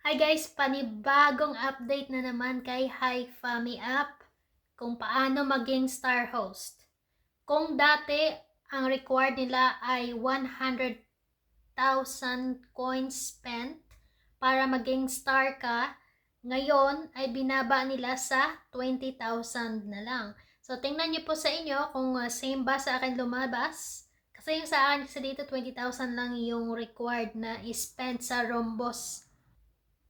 Hi guys, panibagong update na naman kay Hi Fami App kung paano maging star host. Kung dati ang required nila ay 100,000 coins spent para maging star ka, ngayon ay binaba nila sa 20,000 na lang. So tingnan niyo po sa inyo kung same ba sa akin lumabas. Kasi yung sa akin kasi dito 20,000 lang yung required na i-spend sa Rombos.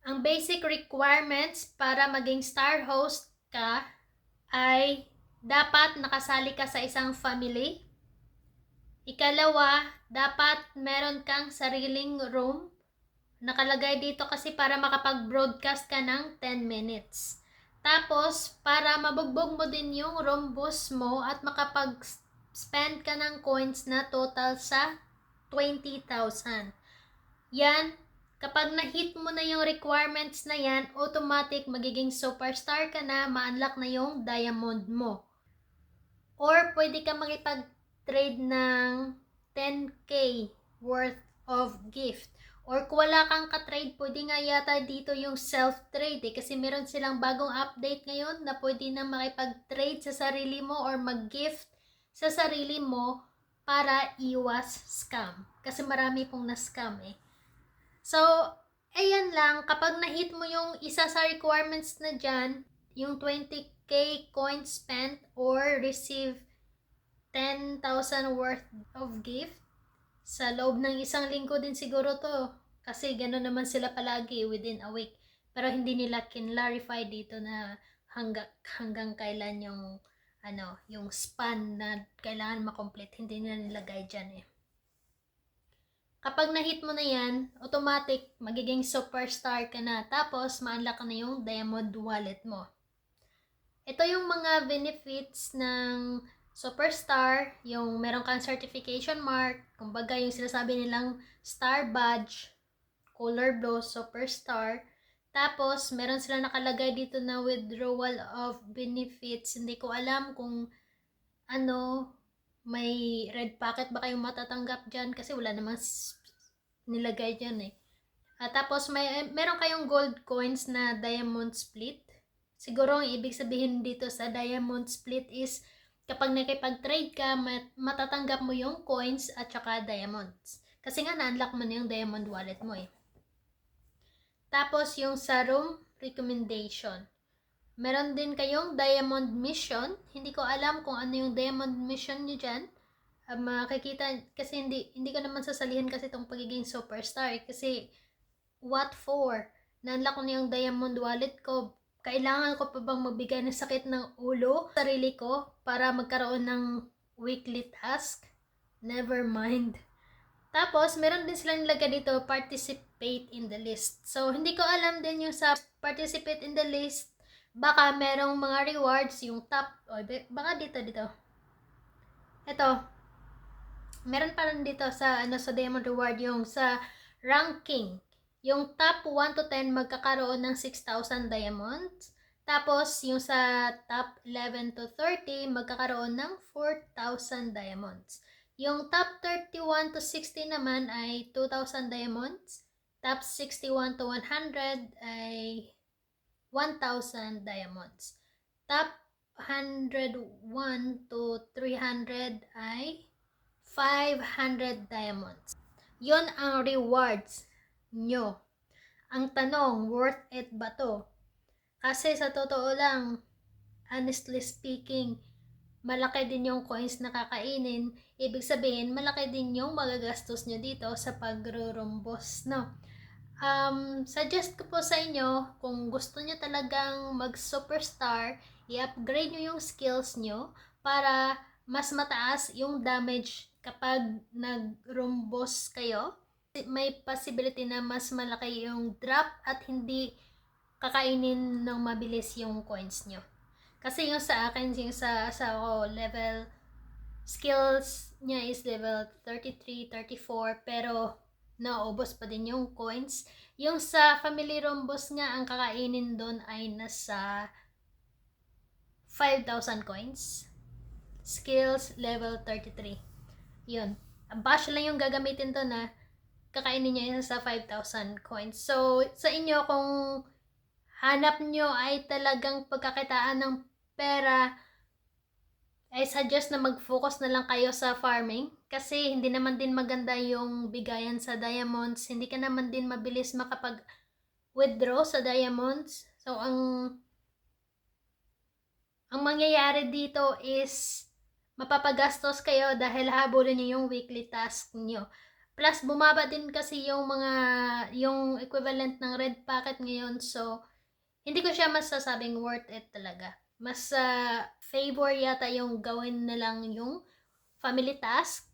Ang basic requirements para maging star host ka ay dapat nakasali ka sa isang family. Ikalawa, dapat meron kang sariling room. Nakalagay dito kasi para makapag-broadcast ka ng 10 minutes. Tapos, para mabugbog mo din yung room boss mo at makapag-spend ka ng coins na total sa 20,000. Yan, kapag na-hit mo na yung requirements na yan, automatic magiging superstar ka na, ma-unlock na yung diamond mo. Or pwede ka makipag-trade ng 10k worth of gift. Or kung wala kang ka-trade, pwede nga yata dito yung self-trade kasi meron silang bagong update ngayon na pwede na makipag-trade sa sarili mo or mag-gift sa sarili mo para iwas scam. Kasi marami pong na-scam eh. So, ayan lang, kapag na-hit mo yung isa sa requirements na dyan, yung 20k coins spent or receive 10,000 worth of gift, sa loob ng isang linggo din siguro to. Kasi gano'n naman sila palagi within a week. Pero hindi nila kinlarify dito na hanggang kailan yung span na kailangan makomplete. Hindi nila nilagay dyan eh. Kapag na-hit mo na yan, automatic magiging superstar ka na. Tapos, ma-unlock ka na yung diamond wallet mo. Ito yung mga benefits ng superstar, yung meron kang certification mark, kumbaga yung sinasabi nilang star badge, color blue, superstar. Tapos, meron sila nakalagay dito na withdrawal of benefits. Hindi ko alam kung may red packet ba kayong matatanggap dyan kasi wala namang nilagay dyan eh. Tapos meron kayong gold coins na diamond split. Siguro ang ibig sabihin dito sa diamond split is kapag nakipag-trade ka, matatanggap mo yung coins at saka diamonds. Kasi nga na-unlock mo na yung diamond wallet mo eh. Tapos yung sa room recommendation. Meron din kayong diamond mission. Hindi ko alam kung ano yung diamond mission nyo dyan. Makikita, kasi hindi ko naman sasalihan kasi itong pagiging superstar. Kasi, what for? Na-unlock ko na yung diamond wallet ko. Kailangan ko pa bang magbigay ng sakit ng ulo sa sarili ko para magkaroon ng weekly task? Never mind. Tapos, meron din silang nilagay dito, participate in the list. So, hindi ko alam din yung sa participate in the list. Baka merong mga rewards, yung top, baka dito. Ito, meron pa rin dito sa Diamond Reward yung sa ranking. Yung top 1 to 10 magkakaroon ng 6,000 diamonds. Tapos, yung sa top 11 to 30 magkakaroon ng 4,000 diamonds. Yung top 31 to 60 naman ay 2,000 diamonds. Top 61 to 100 ay 1,000 diamonds. Top 101 to 300 ay 500 diamonds. Yon ang rewards nyo. Ang tanong, worth it ba to? Kasi sa totoo lang, honestly speaking, malaki din yung coins na kakainin. Ibig sabihin, malaki din yung magagastos nyo dito sa pagrurumbos, no? Suggest ko po sa inyo, kung gusto nyo talagang mag-superstar, i-upgrade nyo yung skills nyo para mas mataas yung damage kapag nag-rumbos kayo. May possibility na mas malaki yung drop at hindi kakainin ng mabilis yung coins nyo. Kasi yung sa akin, yung sa asawa ko, level skills niya is level 33, 34, pero naubos pa din yung coins. Yung sa family rombos nga, ang kakainin doon ay nasa 5,000 coins. Skills level 33. Yun. Bash lang yung gagamitin to na kakainin nyo isa sa 5,000 coins. So, sa inyo, kung hanap nyo ay talagang pagkakitaan ng pera, I suggest na mag-focus na lang kayo sa farming. Kasi hindi naman din maganda yung bigayan sa diamonds. Hindi ka naman din mabilis makapag-withdraw sa diamonds. So, ang mangyayari dito is mapapagastos kayo dahil habulin nyo yung weekly task nyo. Plus, bumaba din kasi yung equivalent ng red packet ngayon. So, hindi ko siya masasabing worth it talaga. Mas favor yata yung gawin na lang yung family task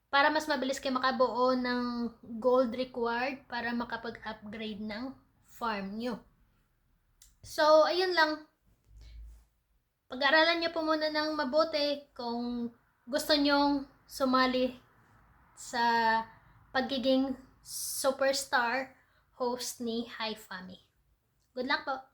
para mas mabilis kayo makabuo ng gold required para makapag-upgrade ng farm nyo. So, ayun lang. Pag-aralan nyo po muna ng mabuti kung gusto nyong sumali sa pagiging superstar host ni Hi Fami. Good luck po!